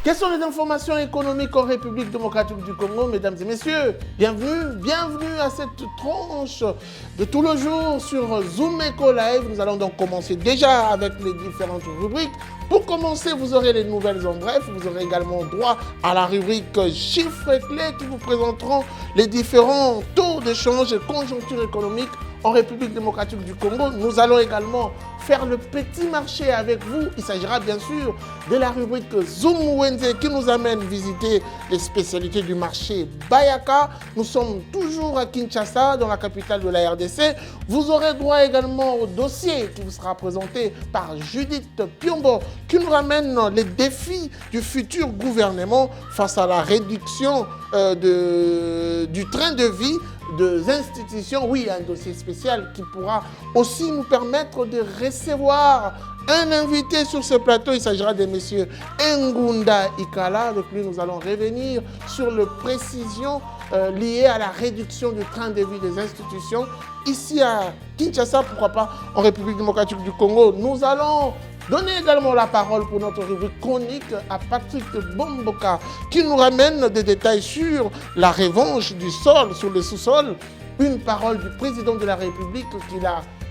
Quelles sont les informations économiques en République démocratique du Congo, mesdames et messieurs? Bienvenue à cette tranche de tout le jour sur Zoom Eco Live. Nous allons donc commencer déjà avec les différentes rubriques. Pour commencer, vous aurez les nouvelles en bref. Vous aurez également droit à la rubrique chiffres clés qui vous présenteront les différents taux d'échange et conjoncture économique en République démocratique du Congo. Nous allons également faire le petit marché avec vous. Il s'agira bien sûr de la rubrique Zoom Wednesday qui nous amène visiter les spécialités du marché Bayaka. Nous sommes toujours à Kinshasa, dans la capitale de la RDC. Vous aurez droit également au dossier qui vous sera présenté par Judith Piombo, qui nous ramène les défis du futur gouvernement face à la réduction du train de vie des institutions. Oui, un dossier spécial qui pourra aussi nous permettre de recevoir un invité sur ce plateau. Il s'agira de M. Ngunda Ikala. Avec lui, nous allons revenir sur les précisions liées à la réduction du train de vie des institutions. Ici à Kinshasa, pourquoi pas en République démocratique du Congo. Nous allons donner également la parole pour notre rubrique chronique à Patrick Bomboka qui nous ramène des détails sur la revanche du sol, sur le sous-sol. Une parole du président de la République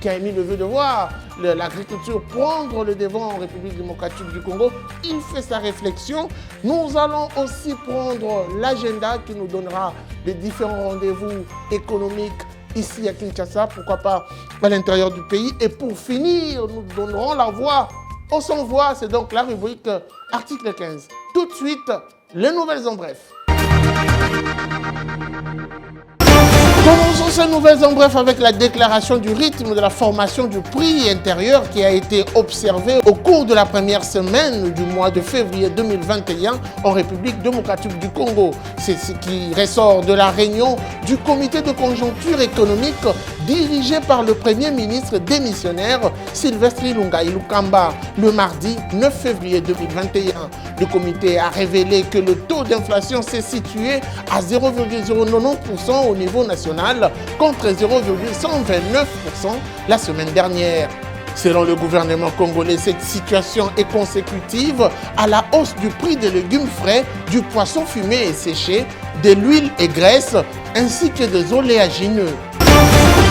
qui a émis le vœu de voir l'agriculture prendre le devant en République démocratique du Congo. Il fait sa réflexion. Nous allons aussi prendre l'agenda qui nous donnera les différents rendez-vous économiques ici à Kinshasa, pourquoi pas à l'intérieur du pays. Et pour finir, nous donnerons la voix au sans-voix, c'est donc la rubrique article 15. Tout de suite, les nouvelles en bref. Commençons ces nouvelles en bref avec la déclaration du rythme de la formation du prix intérieur qui a été observée au cours de la première semaine du mois de février 2021 en République démocratique du Congo. C'est ce qui ressort de la réunion du comité de conjoncture économique dirigé par le Premier ministre démissionnaire Sylvestre Ilunga Ilukamba le mardi 9 février 2021. Le comité a révélé que le taux d'inflation s'est situé à 0,090% au niveau national contre 0,129% la semaine dernière. Selon le gouvernement congolais, cette situation est consécutive à la hausse du prix des légumes frais, du poisson fumé et séché, de l'huile et graisse, ainsi que des oléagineux.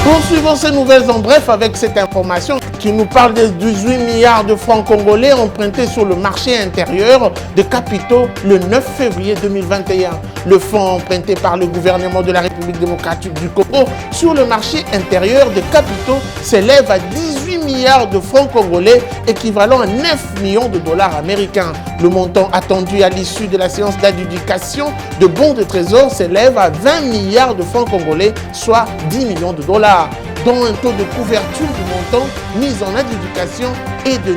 Poursuivons ces nouvelles en bref avec cette information qui nous parle de 18 milliards de francs congolais empruntés sur le marché intérieur de capitaux le 9 février 2021. Le fonds emprunté par le gouvernement de la République démocratique du Congo sur le marché intérieur de capitaux s'élève à 18 milliards de francs congolais, équivalent à 9 millions de dollars américains. Le montant attendu à l'issue de la séance d'adjudication de bons de trésor s'élève à 20 milliards de francs congolais, soit 10 millions de dollars, dont un taux de couverture du montant mis en adjudication est de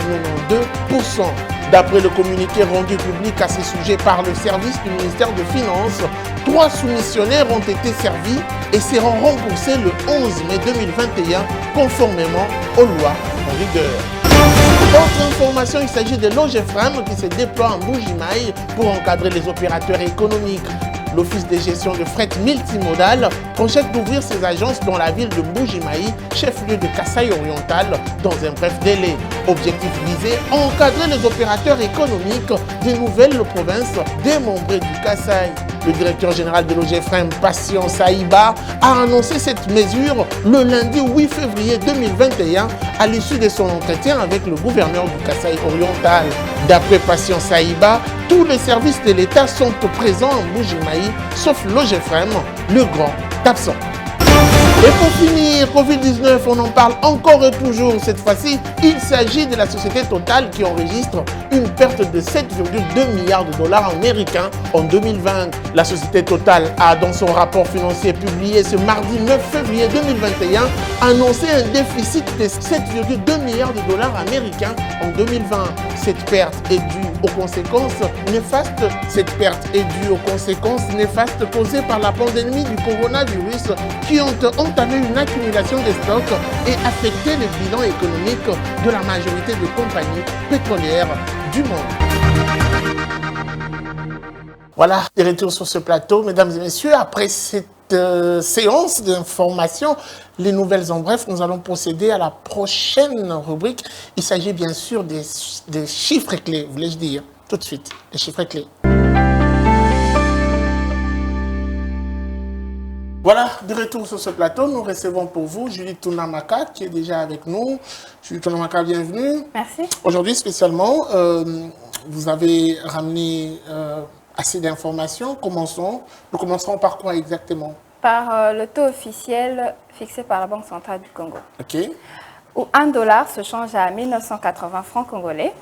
92%. D'après le communiqué rendu public à ce sujet par le service du ministère des Finances, 3 soumissionnaires ont été servis et seront remboursés le 11 mai 2021 conformément aux lois en vigueur. Autre information, il s'agit de l'OGEFRAM qui se déploie en Mbuji-Mayi pour encadrer les opérateurs économiques. L'Office de gestion de fret multimodal projette d'ouvrir ses agences dans la ville de Mbuji-Mayi, chef-lieu de Kasaï oriental, dans un bref délai. Objectif visé, encadrer les opérateurs économiques des nouvelles provinces démembrées du Kasaï. Le directeur général de l'OGEFRAM, Patient Saïba, a annoncé cette mesure le lundi 8 février 2021 à l'issue de son entretien avec le gouverneur du Kasaï oriental. D'après Patient Saïba, tous les services de l'État sont présents en Mbuji-Mayi, sauf l'OGEFRAM, le grand absent. Et pour finir, Covid-19, on en parle encore et toujours. Cette fois-ci, il s'agit de la société Total qui enregistre une perte de 7,2 milliards de dollars américains en 2020. La société Total a, dans son rapport financier publié ce mardi 9 février 2021, annoncé un déficit de 7,2 milliards de dollars américains en 2020. Cette perte est due aux conséquences néfastes. Cette perte est due aux conséquences néfastes causées par la pandémie du coronavirus qui ont entamé une accumulation des stocks et affecté le bilan économique de la majorité des compagnies pétrolières du monde. Voilà, de retour sur ce plateau, mesdames et messieurs, après cette séance d'information, les nouvelles en bref, nous allons procéder à la prochaine rubrique. Il s'agit bien sûr des chiffres clés, voulais-je dire, tout de suite, les chiffres clés. Voilà, de retour sur ce plateau, nous recevons pour vous Julie Tounamaka qui est déjà avec nous. Julie Tounamaka, bienvenue. Merci. Aujourd'hui spécialement, vous avez ramené assez d'informations. Nous commencerons par quoi exactement? Par le taux officiel fixé par la Banque centrale du Congo. Ok. Où $1 se change à 1980 francs congolais.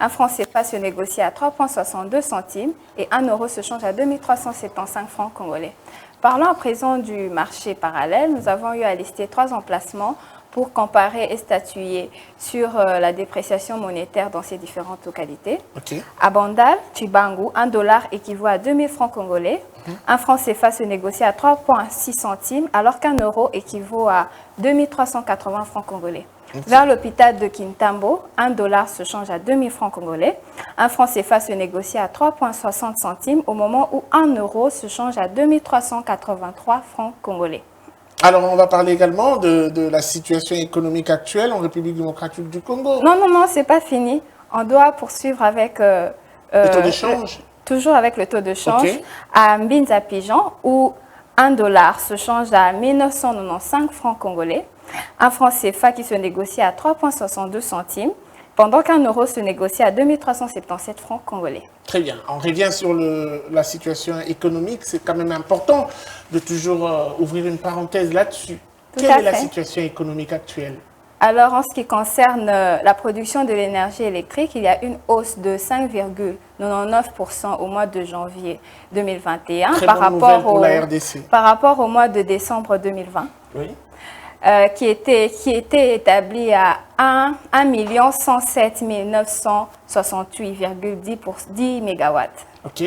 Un franc CFA se négocie à 3,62 centimes et 1 euro se change à 2375 francs congolais. Parlons à présent du marché parallèle. Nous avons eu à lister 3 emplacements pour comparer et statuer sur la dépréciation monétaire dans ces différentes localités. Okay. À Bandal, Chibangu, $1 équivaut à 2000 francs congolais. Un franc CFA se négocie à 3,6 centimes alors qu'un euro équivaut à 2380 francs congolais. Vers l'hôpital de Kintambo, $1 se change à 2000 francs congolais. Un franc CFA se négocie à 3,60 centimes au moment où 1 euro se change à 2383 francs congolais. Alors, on va parler également de la situation économique actuelle en République démocratique du Congo. Non, c'est pas fini. On doit poursuivre avec... le taux de change. Toujours avec le taux de change. Okay. À Mbinza-Pigeon, où $1 se change à 1995 francs congolais. Un franc CFA qui se négocie à 3,62 centimes, pendant qu'un euro se négocie à 2377 francs congolais. Très bien. On revient sur la situation économique. C'est quand même important de toujours ouvrir une parenthèse là-dessus. Quelle est la situation économique actuelle? Alors, en ce qui concerne la production de l'énergie électrique, il y a une hausse de 5,99% au mois de janvier 2021 par rapport au mois de décembre 2020. Oui. Qui était établi à 1 107 968,10 MW. OK.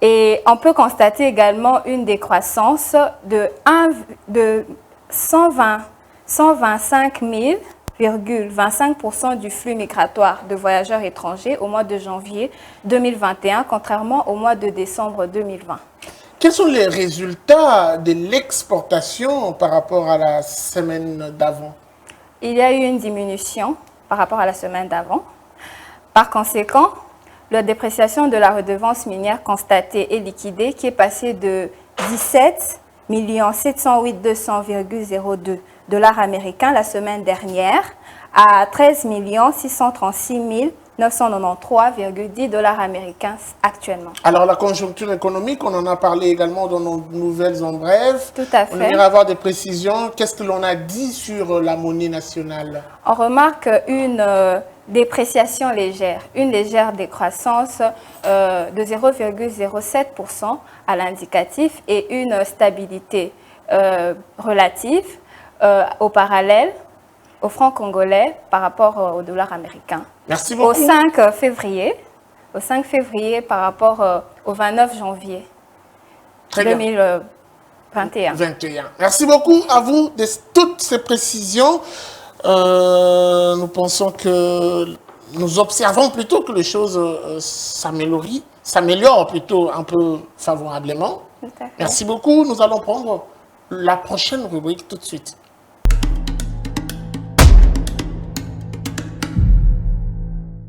Et on peut constater également une décroissance de 125 000,25% du flux migratoire de voyageurs étrangers au mois de janvier 2021, contrairement au mois de décembre 2020. Quels sont les résultats de l'exportation par rapport à la semaine d'avant? Il y a eu une diminution par rapport à la semaine d'avant. Par conséquent, la dépréciation de la redevance minière constatée et liquidée qui est passée de 17 708 200,02 $ américains la semaine dernière à 13 636 993,10 $ américains actuellement. Alors la conjoncture économique, on en a parlé également dans nos nouvelles en bref. Tout à fait. On aimerait avoir des précisions. Qu'est-ce que l'on a dit sur la monnaie nationale? On remarque une dépréciation légère, une légère décroissance de 0,07% à l'indicatif et une stabilité relative au parallèle au franc congolais par rapport au dollar américain. Merci beaucoup. Au 5 février par rapport au 29 janvier 2021. Merci beaucoup à vous de toutes ces précisions. Nous pensons que nous observons plutôt que les choses s'améliorent plutôt un peu favorablement. Merci beaucoup. Nous allons prendre la prochaine rubrique tout de suite.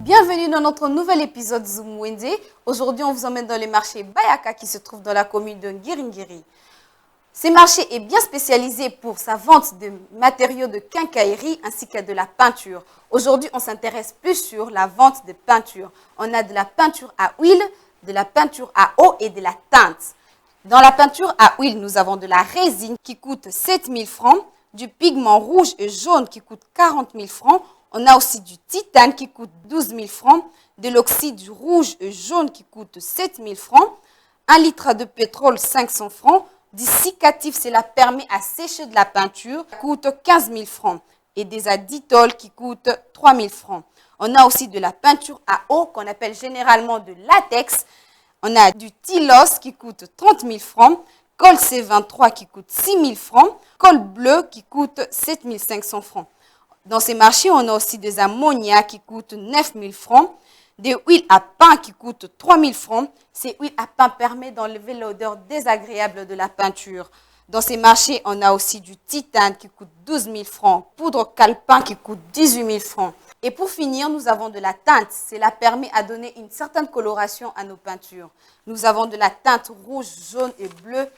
Bienvenue dans notre nouvel épisode Zoom Wednesday. Aujourd'hui, on vous emmène dans le marché Bayaka qui se trouve dans la commune de Ngiringiri. Ce marché est bien spécialisé pour sa vente de matériaux de quincaillerie ainsi que de la peinture. Aujourd'hui, on s'intéresse plus sur la vente de peinture. On a de la peinture à huile, de la peinture à eau et de la teinte. Dans la peinture à huile, nous avons de la résine qui coûte 7 000 francs, du pigment rouge et jaune qui coûte 40 000 francs. On a aussi du titane qui coûte 12 000 francs, de l'oxyde rouge et jaune qui coûte 7 000 francs, 1 litre de pétrole 500 francs, du cicatif, cela permet à sécher de la peinture, coûte 15 000 francs, et des aditols qui coûtent 3 000 francs. On a aussi de la peinture à eau qu'on appelle généralement de latex. On a du Tylos qui coûte 30 000 francs, colle C23 qui coûte 6 000 francs, colle bleue qui coûte 7 500 francs. Dans ces marchés, on a aussi des ammoniacs qui coûtent 9 000 francs, des huiles à pain qui coûtent 3 000 francs. Ces huiles à pain permettent d'enlever l'odeur désagréable de la peinture. Dans ces marchés, on a aussi du titane qui coûte 12 000 francs, poudre calepin qui coûte 18 000 francs. Et pour finir, nous avons de la teinte. Cela permet à donner une certaine coloration à nos peintures. Nous avons de la teinte rouge, jaune et bleue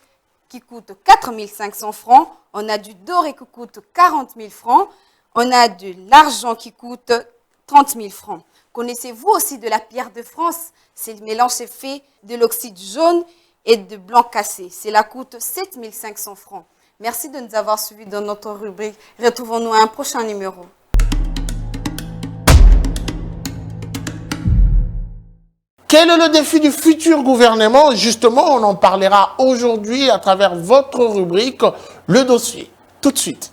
qui coûte 4 500 francs. On a du doré qui coûte 40 000 francs. On a de l'argent qui coûte 30 000 francs. Connaissez-vous aussi de la pierre de France? C'est le mélange fait de l'oxyde jaune et de blanc cassé. Cela coûte 7 500 francs. Merci de nous avoir suivis dans notre rubrique. Retrouvons-nous à un prochain numéro. Quel est le défi du futur gouvernement? Justement, on en parlera aujourd'hui à travers votre rubrique, le dossier. Tout de suite.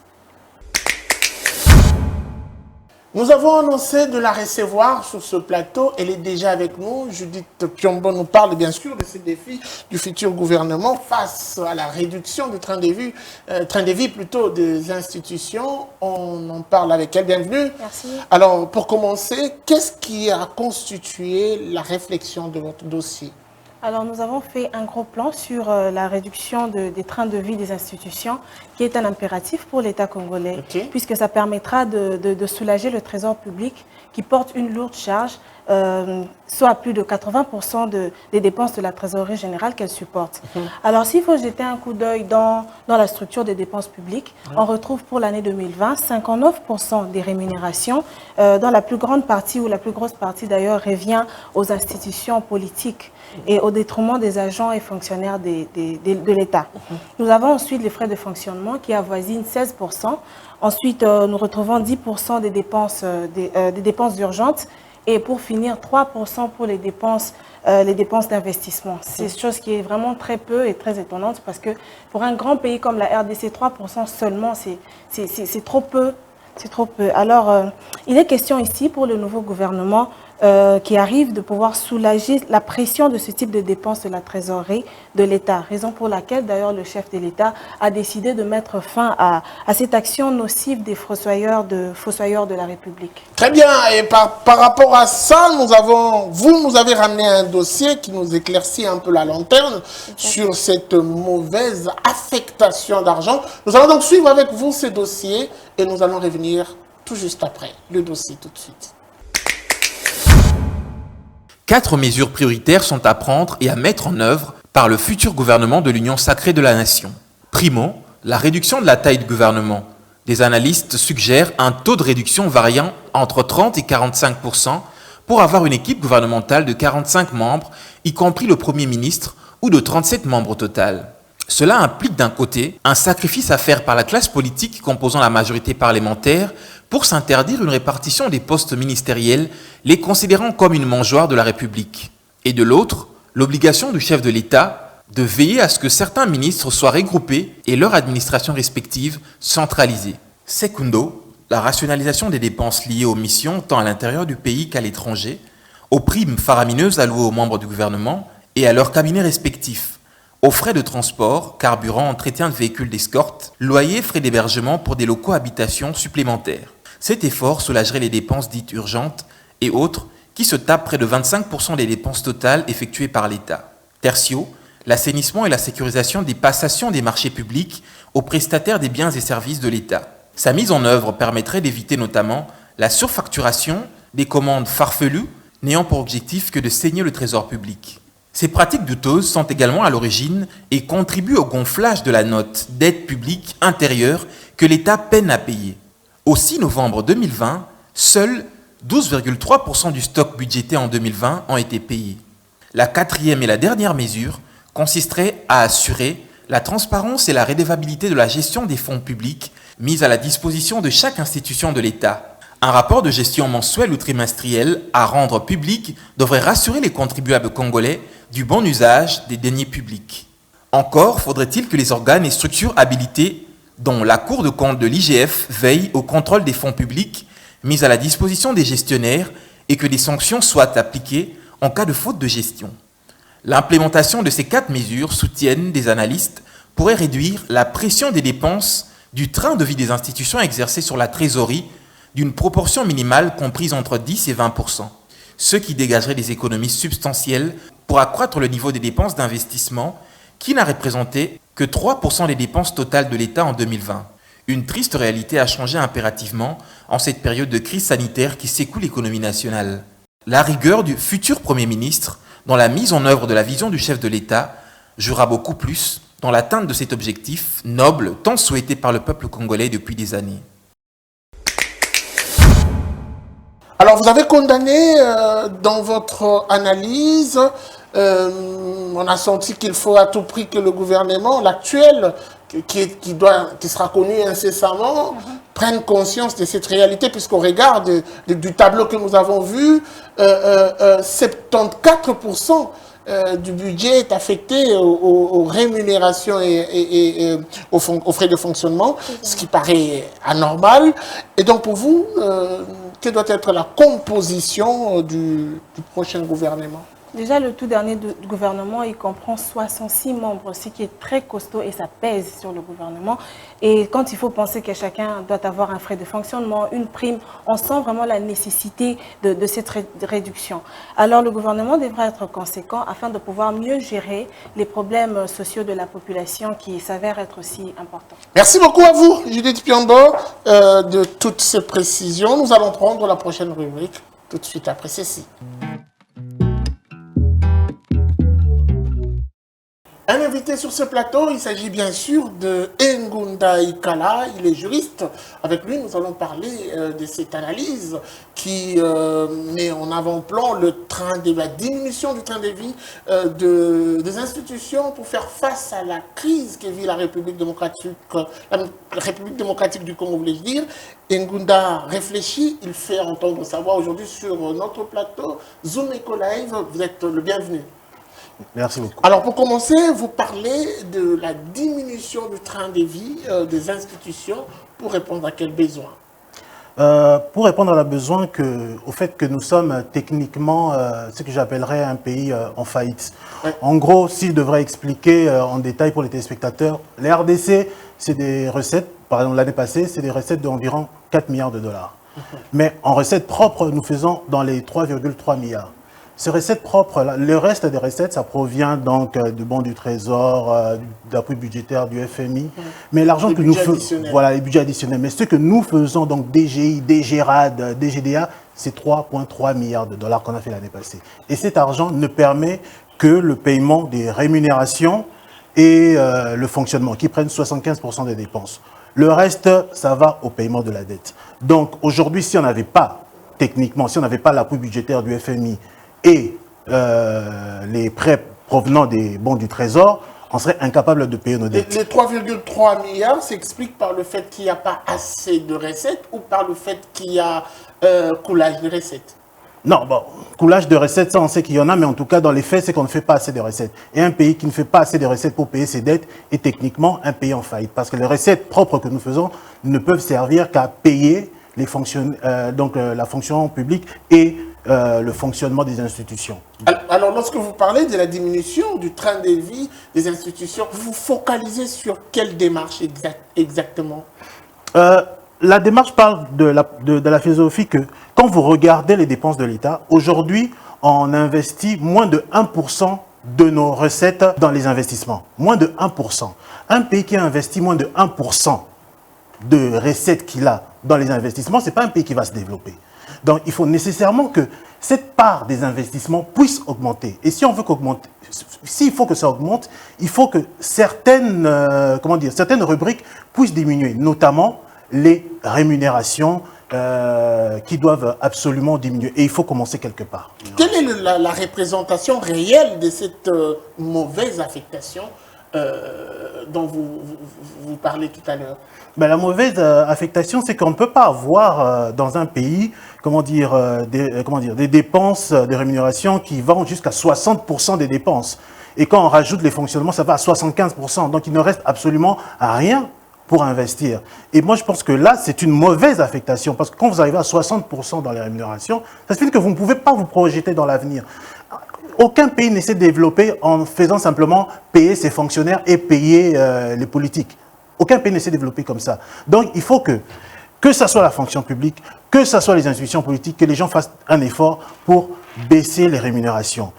Nous avons annoncé de la recevoir sur ce plateau. Elle est déjà avec nous. Judith Piombo nous parle bien sûr de ces défis du futur gouvernement face à la réduction du train de vie plutôt des institutions. On en parle avec elle. Bienvenue. Merci. Alors, pour commencer, qu'est-ce qui a constitué la réflexion de votre dossier? Alors, nous avons fait un gros plan sur la réduction des trains de vie des institutions, qui est un impératif pour l'État congolais, puisque ça permettra de soulager le trésor public qui porte une lourde charge, soit plus de 80% des dépenses de la trésorerie générale qu'elle supporte. Alors, s'il faut jeter un coup d'œil dans la structure des dépenses publiques, on retrouve pour l'année 2020 59% des rémunérations, dont la plus grande partie, ou la plus grosse partie d'ailleurs, revient aux institutions politiques et au détriment des agents et fonctionnaires de l'État. Nous avons ensuite les frais de fonctionnement qui avoisinent 16%. Ensuite, nous retrouvons 10% des dépenses urgentes. Et pour finir, 3% pour les dépenses d'investissement. C'est une chose qui est vraiment très peu et très étonnante parce que pour un grand pays comme la RDC, 3% seulement, c'est trop peu. C'est trop peu. Alors, il est question ici pour le nouveau gouvernement qui arrive de pouvoir soulager la pression de ce type de dépenses de la trésorerie de l'État. Raison pour laquelle, d'ailleurs, le chef de l'État a décidé de mettre fin à cette action nocive des fossoyeurs de la République. Très bien. Et par rapport à ça, vous nous avez ramené un dossier qui nous éclaircit un peu la lanterne sur cette mauvaise affectation d'argent. Nous allons donc suivre avec vous ces dossiers et nous allons revenir tout juste après. Le dossier tout de suite. 4 mesures prioritaires sont à prendre et à mettre en œuvre par le futur gouvernement de l'Union sacrée de la nation. Primo, la réduction de la taille du gouvernement. Des analystes suggèrent un taux de réduction variant entre 30 et 45% pour avoir une équipe gouvernementale de 45 membres, y compris le Premier ministre, ou de 37 membres au total. Cela implique d'un côté un sacrifice à faire par la classe politique composant la majorité parlementaire pour s'interdire une répartition des postes ministériels, les considérant comme une mangeoire de la République. Et de l'autre, l'obligation du chef de l'État de veiller à ce que certains ministres soient regroupés et leur administration respective centralisée. Secundo, la rationalisation des dépenses liées aux missions tant à l'intérieur du pays qu'à l'étranger, aux primes faramineuses allouées aux membres du gouvernement et à leurs cabinets respectifs, aux frais de transport, carburant, entretien de véhicules d'escorte, loyers, frais d'hébergement pour des locaux habitation supplémentaires. Cet effort soulagerait les dépenses dites urgentes et autres qui se tapent près de 25% des dépenses totales effectuées par l'État. Tertio, l'assainissement et la sécurisation des passations des marchés publics aux prestataires des biens et services de l'État. Sa mise en œuvre permettrait d'éviter notamment la surfacturation des commandes farfelues n'ayant pour objectif que de saigner le trésor public. Ces pratiques douteuses sont également à l'origine et contribuent au gonflage de la note d'aide publique intérieure que l'État peine à payer. Au 6 novembre 2020, seuls 12,3% du stock budgété en 2020 ont été payés. La quatrième et la dernière mesure consisterait à assurer la transparence et la redevabilité de la gestion des fonds publics mis à la disposition de chaque institution de l'État. Un rapport de gestion mensuel ou trimestriel à rendre public devrait rassurer les contribuables congolais du bon usage des deniers publics. Encore faudrait-il que les organes et structures habilités, dont la Cour de compte de l'IGF, veillent au contrôle des fonds publics mis à la disposition des gestionnaires et que des sanctions soient appliquées en cas de faute de gestion. L'implémentation de ces 4 mesures, soutiennent des analystes, pourrait réduire la pression des dépenses du train de vie des institutions exercées sur la trésorerie d'une proportion minimale comprise entre 10 et 20%, ce qui dégagerait des économies substantielles pour accroître le niveau des dépenses d'investissement qui n'a représenté que 3% des dépenses totales de l'État en 2020. Une triste réalité a changé impérativement en cette période de crise sanitaire qui secoue l'économie nationale. La rigueur du futur Premier ministre dans la mise en œuvre de la vision du chef de l'État jouera beaucoup plus dans l'atteinte de cet objectif noble tant souhaité par le peuple congolais depuis des années. Alors, vous avez condamné dans votre analyse, on a senti qu'il faut à tout prix que le gouvernement, l'actuel, qui sera connu incessamment, prenne conscience de cette réalité, puisqu'au regard du tableau que nous avons vu, 74% du budget est affecté aux rémunérations et aux frais de fonctionnement, ce qui paraît anormal. Et donc pour vous, quelle doit être la composition du prochain gouvernement? Déjà, le tout dernier gouvernement, il comprend 66 membres, ce qui est très costaud et ça pèse sur le gouvernement. Et quand il faut penser que chacun doit avoir un frais de fonctionnement, une prime, on sent vraiment la nécessité de cette réduction. Alors, le gouvernement devra être conséquent afin de pouvoir mieux gérer les problèmes sociaux de la population qui s'avèrent être aussi importants. Merci beaucoup à vous, Judith Piombo, de toutes ces précisions. Nous allons prendre la prochaine rubrique tout de suite après ceci. Un invité sur ce plateau, il s'agit bien sûr de Ngunda Ikala, il est juriste. Avec lui, nous allons parler de cette analyse qui met en avant-plan la diminution du train de vie des institutions pour faire face à la crise que vit la République démocratique du Congo, voulais-je dire. Ngunda réfléchit, il fait entendre sa voix aujourd'hui sur notre plateau. Zoom Eco Live, vous êtes le bienvenu. Merci beaucoup. Alors, pour commencer, vous parlez de la diminution du train de vie des institutions pour répondre à quel besoin? Pour répondre à la besoin au fait que nous sommes techniquement ce que j'appellerais un pays en faillite. Ouais. En gros, s'il devrait expliquer en détail pour les téléspectateurs, les RDC, c'est des recettes, par exemple l'année passée, c'est des recettes d'environ 4 milliards de dollars. Mais en recettes propres, nous faisons dans les 3,3 milliards. Ces recettes propres, le reste des recettes, ça provient donc du bons du Trésor, d'appui budgétaire du FMI. Mais l'argent que nous faisons, voilà, les budgets additionnels. Mais ce que nous faisons, donc DGI, DGRAD, DGDA, c'est 3,3 milliards de dollars qu'on a fait l'année passée. Et cet argent ne permet que le paiement des rémunérations et le fonctionnement, qui prennent 75% des dépenses. Le reste, ça va au paiement de la dette. Donc aujourd'hui, si on n'avait pas, techniquement, si on n'avait pas l'appui budgétaire du FMI, et les prêts provenant des bons du Trésor, on serait incapable de payer nos dettes. Les 3,3 milliards s'expliquent par le fait qu'il n'y a pas assez de recettes ou par le fait qu'il y a coulage de recettes? Non, bon, coulage de recettes, ça on sait qu'il y en a, mais en tout cas, dans les faits, c'est qu'on ne fait pas assez de recettes. Et un pays qui ne fait pas assez de recettes pour payer ses dettes est techniquement un pays en faillite. Parce que les recettes propres que nous faisons ne peuvent servir qu'à payer les la fonction publique et le fonctionnement des institutions. Alors, lorsque vous parlez de la diminution du train de vie des institutions, vous focalisez sur quelle démarche exactement? La démarche parle de la philosophie que quand vous regardez les dépenses de l'État, aujourd'hui, on investit moins de 1% de nos recettes dans les investissements. Moins de 1%. Un pays qui a investi moins de 1% de recettes qu'il a dans les investissements, ce n'est pas un pays qui va se développer. Donc, il faut nécessairement que cette part des investissements puisse augmenter. Et si on veut qu'augmenter, s'il faut que ça augmente, il faut que certaines rubriques puissent diminuer, notamment les rémunérations qui doivent absolument diminuer. Et il faut commencer quelque part. Quelle est la représentation réelle de cette mauvaise affectation dont vous parlez tout à l'heure? Ben, la mauvaise affectation, c'est qu'on ne peut pas avoir dans un pays des dépenses de rémunération qui vont jusqu'à 60% des dépenses. Et quand on rajoute les fonctionnements, ça va à 75%. Donc il ne reste absolument rien pour investir. Et moi, je pense que là, c'est une mauvaise affectation. Parce que quand vous arrivez à 60% dans les rémunérations, ça signifie que vous ne pouvez pas vous projeter dans l'avenir. Aucun pays n'essaie de développer en faisant simplement payer ses fonctionnaires et payer les politiques. Aucun pays n'essaie de développer comme ça. Donc, il faut que ce soit la fonction publique, que ce soit les institutions politiques, que les gens fassent un effort pour baisser les rémunérations.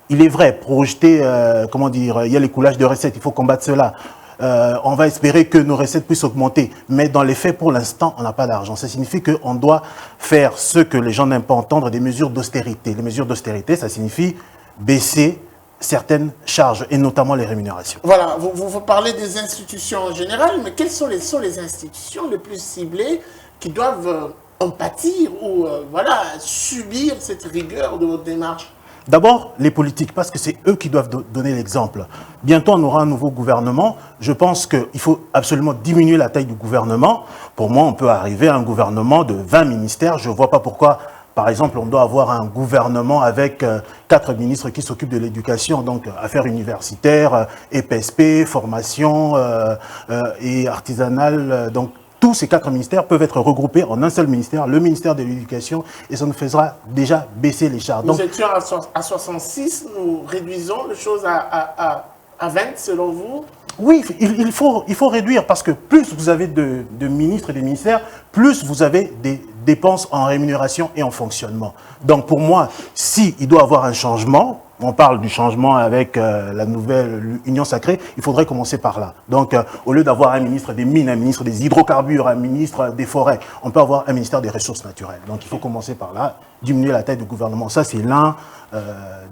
Il est vrai, projeter, il y a les coulages de recettes, il faut combattre cela. On va espérer que nos recettes puissent augmenter. Mais dans les faits, pour l'instant, on n'a pas d'argent. Ça signifie qu'on doit faire ce que les gens n'aiment pas entendre, des mesures d'austérité. Les mesures d'austérité, ça signifie baisser certaines charges, et notamment les rémunérations. Voilà, vous parlez des institutions en général, mais quelles sont les institutions les plus ciblées qui doivent en pâtir ou voilà, subir cette rigueur de votre démarche? D'abord, les politiques, parce que c'est eux qui doivent donner l'exemple. Bientôt, on aura un nouveau gouvernement. Je pense qu'il faut absolument diminuer la taille du gouvernement. Pour moi, on peut arriver à un gouvernement de 20 ministères. Je ne vois pas pourquoi, par exemple, on doit avoir un gouvernement avec 4 ministres qui s'occupent de l'éducation, donc affaires universitaires, EPSP, formation et artisanale. Donc, tous ces 4 ministères peuvent être regroupés en un seul ministère, le ministère de l'Éducation, et ça nous fera déjà baisser les charges. Nous étions à 66, nous réduisons les choses à 20 selon vous? Oui, il faut réduire parce que plus vous avez de ministres et de ministères, plus vous avez des dépenses en rémunération et en fonctionnement. Donc pour moi, s'il doit y avoir un changement, on parle du changement avec la nouvelle Union sacrée, il faudrait commencer par là. Donc au lieu d'avoir un ministre des mines, un ministre des hydrocarbures, un ministre des forêts, on peut avoir un ministère des ressources naturelles. Donc il faut commencer par là, diminuer la taille du gouvernement. Ça c'est l'un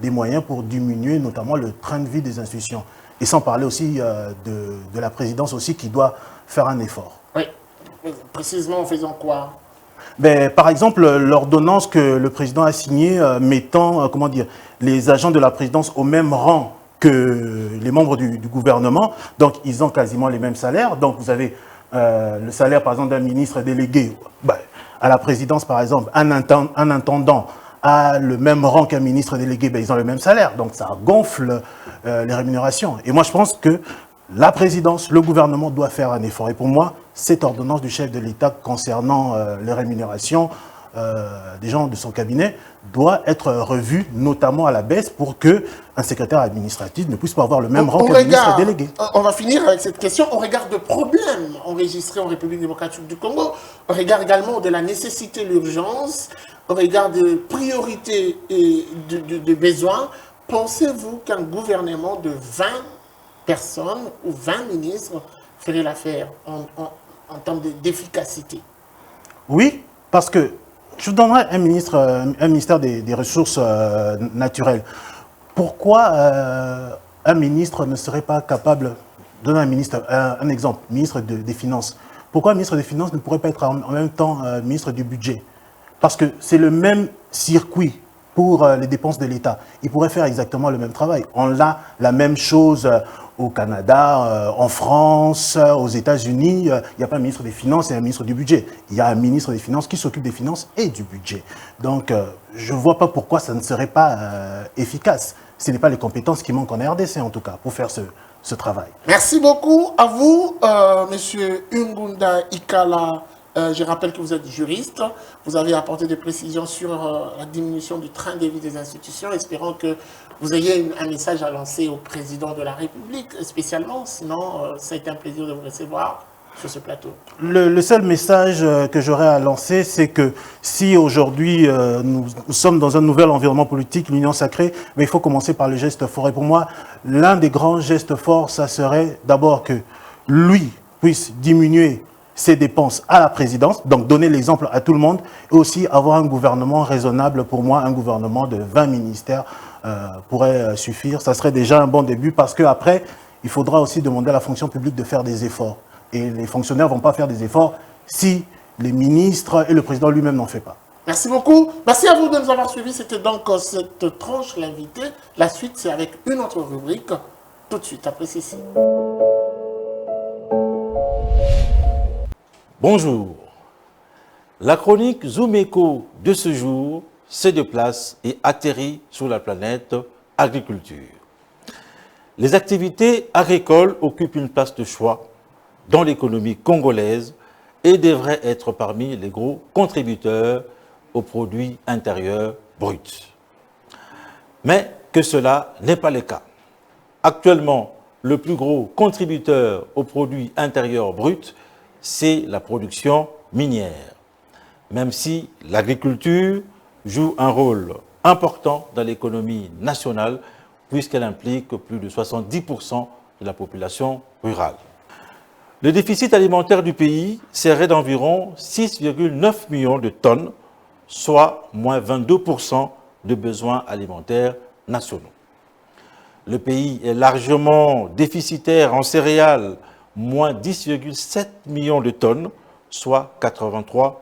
des moyens pour diminuer notamment le train de vie des institutions. Et sans parler aussi de la présidence aussi qui doit faire un effort. Oui, précisément en faisant quoi? Ben, par exemple, l'ordonnance que le président a signée mettant comment dire, les agents de la présidence au même rang que les membres du gouvernement, donc ils ont quasiment les mêmes salaires. Donc vous avez le salaire par exemple d'un ministre délégué ben, à la présidence par exemple, un intendant a le même rang qu'un ministre délégué, ben, ils ont le même salaire. Donc ça gonfle les rémunérations. Et moi je pense que la présidence, le gouvernement doit faire un effort. Et pour moi, cette ordonnance du chef de l'État concernant les rémunérations des gens de son cabinet doit être revue, notamment à la baisse, pour qu'un secrétaire administratif ne puisse pas avoir le même rang qu'un ministre délégué. On va finir avec cette question. On regarde de problèmes enregistrés en République démocratique du Congo. On regarde également de la nécessité, l'urgence. On regarde des priorités et de besoins. Pensez-vous qu'un gouvernement de 20 personnes ou 20 ministres ferait l'affaire en termes de-d'efficacité? Oui, parce que je vous donnerai un ministère des ressources naturelles. Pourquoi un ministre ne serait pas capable, donner un exemple, ministre des Finances. Pourquoi un ministre des Finances ne pourrait pas être en même temps ministre du Budget? Parce que c'est le même circuit pour les dépenses de l'État. Il pourrait faire exactement le même travail. On a la même chose au Canada, en France, aux États-Unis. Il n'y a pas un ministre des Finances et un ministre du Budget. Il y a un ministre des Finances qui s'occupe des finances et du budget. Donc, je ne vois pas pourquoi ça ne serait pas efficace. Ce n'est pas les compétences qui manquent en RDC, en tout cas, pour faire ce travail. Merci beaucoup à vous, Monsieur Ngunda Ikala. Je rappelle que vous êtes juriste. Vous avez apporté des précisions sur la diminution du train de vie des institutions. Espérons que vous ayez un message à lancer au président de la République spécialement. Sinon, ça a été un plaisir de vous recevoir sur ce plateau. Le seul message que j'aurais à lancer, c'est que si aujourd'hui nous sommes dans un nouvel environnement politique, l'Union sacrée, mais il faut commencer par le geste fort. Et pour moi, l'un des grands gestes forts, ça serait d'abord que lui puisse diminuer ses dépenses à la présidence, donc donner l'exemple à tout le monde, et aussi avoir un gouvernement raisonnable. Pour moi, un gouvernement de 20 ministères pourrait suffire. Ça serait déjà un bon début parce qu'après, il faudra aussi demander à la fonction publique de faire des efforts. Et les fonctionnaires ne vont pas faire des efforts si les ministres et le président lui-même n'en font pas. Merci beaucoup. Merci à vous de nous avoir suivis. C'était donc cette tranche, l'invité. La suite, c'est avec une autre rubrique, tout de suite après ceci. Bonjour. La chronique Zoom Echo de ce jour se déplace et atterrit sur la planète agriculture. Les activités agricoles occupent une place de choix dans l'économie congolaise et devraient être parmi les gros contributeurs au produit intérieur brut. Mais que cela n'est pas le cas. Actuellement, le plus gros contributeur au produit intérieur brut, c'est la production minière. Même si l'agriculture joue un rôle important dans l'économie nationale, puisqu'elle implique plus de 70% de la population rurale. Le déficit alimentaire du pays serait d'environ 6,9 millions de tonnes, soit moins 22% de besoins alimentaires nationaux. Le pays est largement déficitaire en céréales, moins 10,7 millions de tonnes, soit 83%.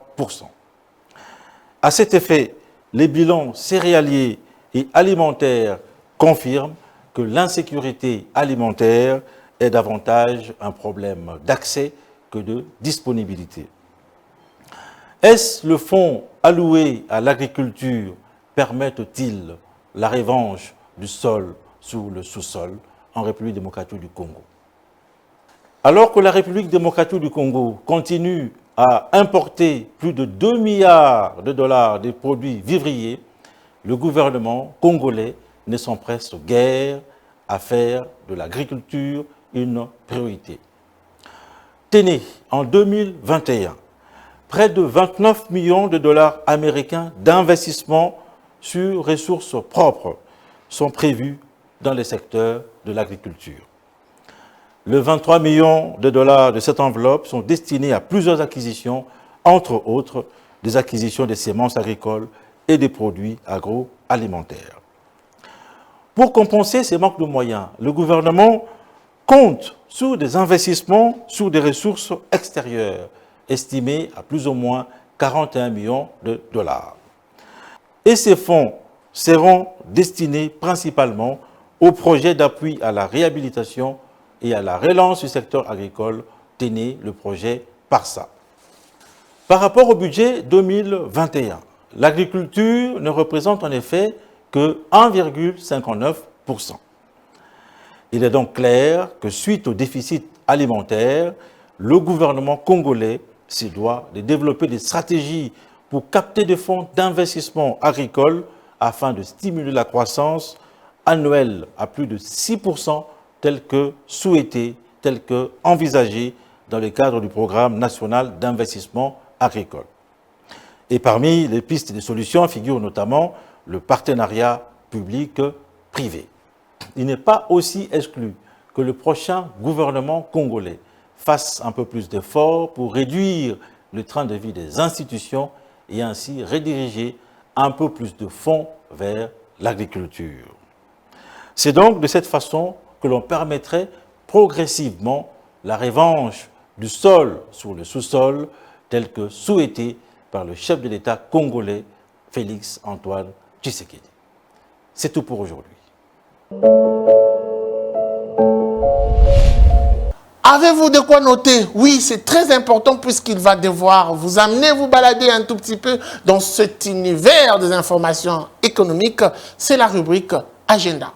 À cet effet, les bilans céréaliers et alimentaires confirment que l'insécurité alimentaire est davantage un problème d'accès que de disponibilité. Est-ce le fonds alloué à l'agriculture permettent-ils la revanche du sol sur le sous-sol en République démocratique du Congo? Alors que la République démocratique du Congo continue à importer plus de 2 milliards de dollars de produits vivriers, le gouvernement congolais ne s'empresse guère à faire de l'agriculture une priorité. Tenez, en 2021, près de 29 millions de dollars américains d'investissement sur ressources propres sont prévus dans le secteur de l'agriculture. Les 23 millions de dollars de cette enveloppe sont destinés à plusieurs acquisitions, entre autres des acquisitions de semences agricoles et des produits agroalimentaires. Pour compenser ces manques de moyens, le gouvernement compte sur des investissements sur des ressources extérieures, estimés à plus ou moins 41 millions de dollars. Et ces fonds seront destinés principalement aux projets d'appui à la réhabilitation et à la relance du secteur agricole, tenez le projet PARSA. Par rapport au budget 2021, l'agriculture ne représente en effet que 1,59%. Il est donc clair que suite au déficit alimentaire, le gouvernement congolais se doit de développer des stratégies pour capter des fonds d'investissement agricole afin de stimuler la croissance annuelle à plus de 6% tel que souhaité, tel que envisagé dans le cadre du programme national d'investissement agricole. Et parmi les pistes de solutions figure notamment le partenariat public-privé. Il n'est pas aussi exclu que le prochain gouvernement congolais fasse un peu plus d'efforts pour réduire le train de vie des institutions et ainsi rediriger un peu plus de fonds vers l'agriculture. C'est donc de cette façon que l'on permettrait progressivement la revanche du sol sur le sous-sol tel que souhaité par le chef de l'État congolais, Félix Antoine Tshisekedi. C'est tout pour aujourd'hui. Avez-vous de quoi noter? Oui, c'est très important puisqu'il va devoir vous amener, vous balader un tout petit peu dans cet univers des informations économiques. C'est la rubrique Agenda.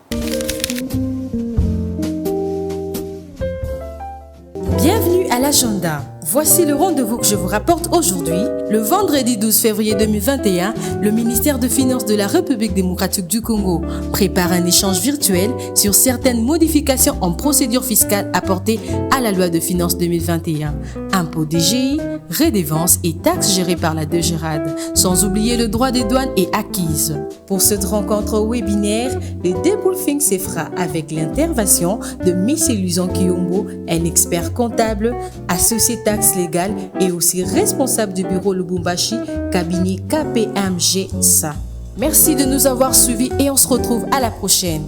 Bienvenue à l'agenda. Voici le rendez-vous que je vous rapporte aujourd'hui. Le vendredi 12 février 2021, le ministère des Finances de la République démocratique du Congo prépare un échange virtuel sur certaines modifications en procédure fiscale apportées à la loi de finances 2021. Impôts DGI, redévances et taxes gérées par la DGRAD, sans oublier le droit des douanes et acquises. Pour cette rencontre webinaire, le débriefing se fera avec l'intervention de Miss Illusion Kiyombo, un expert comptable, associé taxes légales et aussi responsable du bureau Lubumbashi, cabinet KPMG SA. Merci de nous avoir suivis et on se retrouve à la prochaine.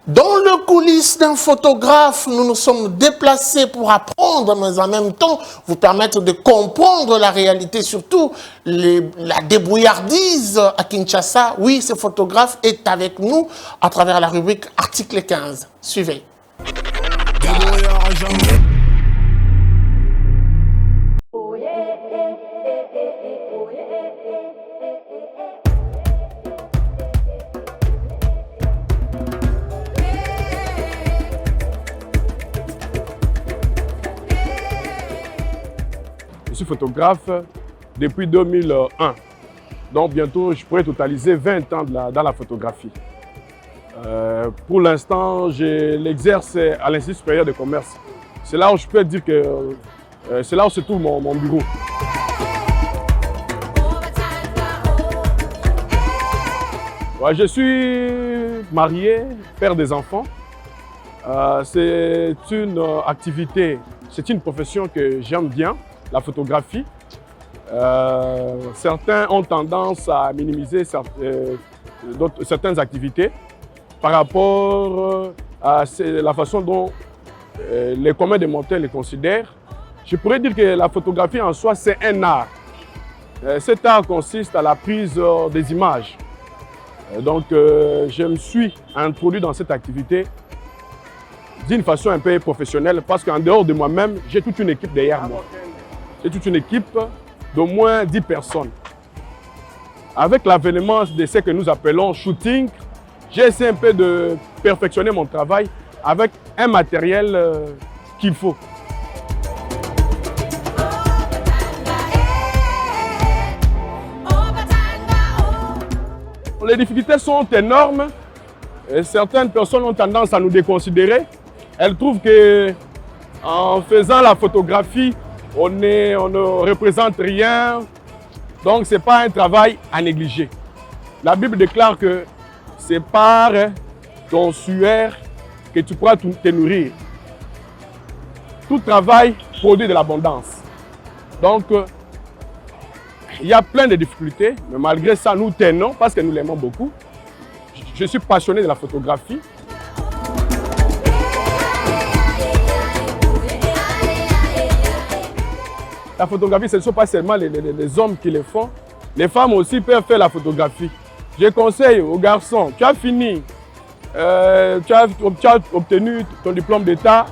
Dans le coulisses d'un photographe, nous nous sommes déplacés pour apprendre, mais en même temps vous permettre de comprendre la réalité, surtout la débrouillardise à Kinshasa. Oui, ce photographe est avec nous à travers la rubrique Article 15. Suivez. Je suis photographe depuis 2001. Donc bientôt, je pourrais totaliser 20 ans dans la photographie. Pour l'instant, je l'exerce à l'Institut supérieur de commerce. C'est là où je peux dire que c'est là où se trouve mon bureau. Ouais, je suis marié, père des enfants. C'est une activité, c'est une profession que j'aime bien, la photographie. Certains ont tendance à minimiser certaines activités par rapport à la façon dont les communs des mortels les considèrent. Je pourrais dire que la photographie en soi, c'est un art. Cet art consiste à la prise des images. Donc, je me suis introduit dans cette activité d'une façon un peu professionnelle parce qu'en dehors de moi-même, j'ai toute une équipe derrière moi. J'ai toute une équipe d'au moins 10 personnes. Avec l'avènement de ce que nous appelons shooting, j'ai essayé un peu de perfectionner mon travail avec un matériel qu'il faut. Les difficultés sont énormes et certaines personnes ont tendance à nous déconsidérer. Elles trouvent qu'en faisant la photographie, on ne représente rien. Donc, ce n'est pas un travail à négliger. La Bible déclare que c'est par ton sueur que tu pourras te nourrir. Tout travail produit de l'abondance. Donc, il y a plein de difficultés, mais malgré ça, nous tenons parce que nous l'aimons beaucoup. Je suis passionné de la photographie. La photographie, ce ne sont pas seulement les hommes qui le font. Les femmes aussi peuvent faire la photographie. Je conseille aux garçons, tu as fini, tu as obtenu ton diplôme d'État,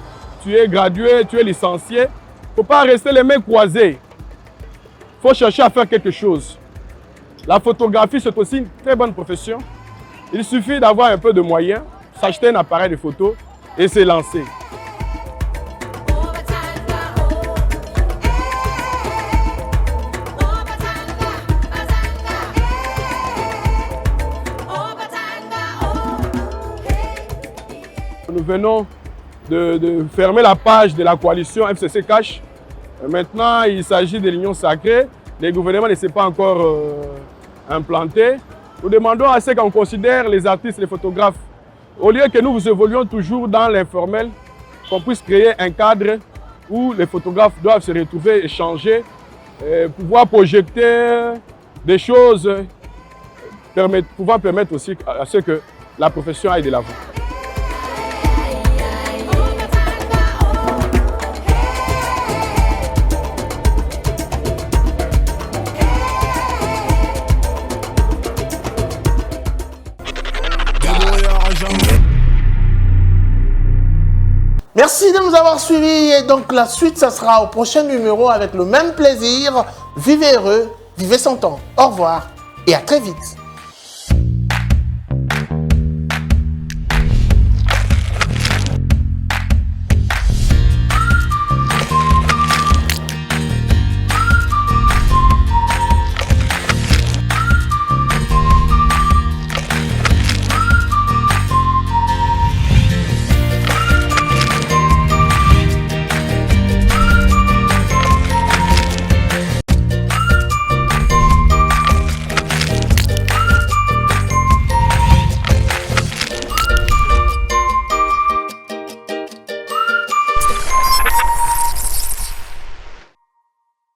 tu es gradué, tu es licencié. Il ne faut pas rester les mains croisées. Il faut chercher à faire quelque chose. La photographie, c'est aussi une très bonne profession. Il suffit d'avoir un peu de moyens, s'acheter un appareil de photo et se lancer. Nous venons de fermer la page de la coalition FCC Cash. Maintenant, il s'agit de l'Union sacrée. Les gouvernements ne s'est pas encore implantés. Nous demandons à ceux qu'on considère les artistes, les photographes, au lieu que nous évoluions toujours dans l'informel, qu'on puisse créer un cadre où les photographes doivent se retrouver, échanger, pouvoir projeter des choses, pouvant permettre aussi à ce que la profession aille de l'avant. Merci de nous avoir suivis et donc la suite, ça sera au prochain numéro avec le même plaisir. Vivez heureux, vivez sans temps. Au revoir et à très vite.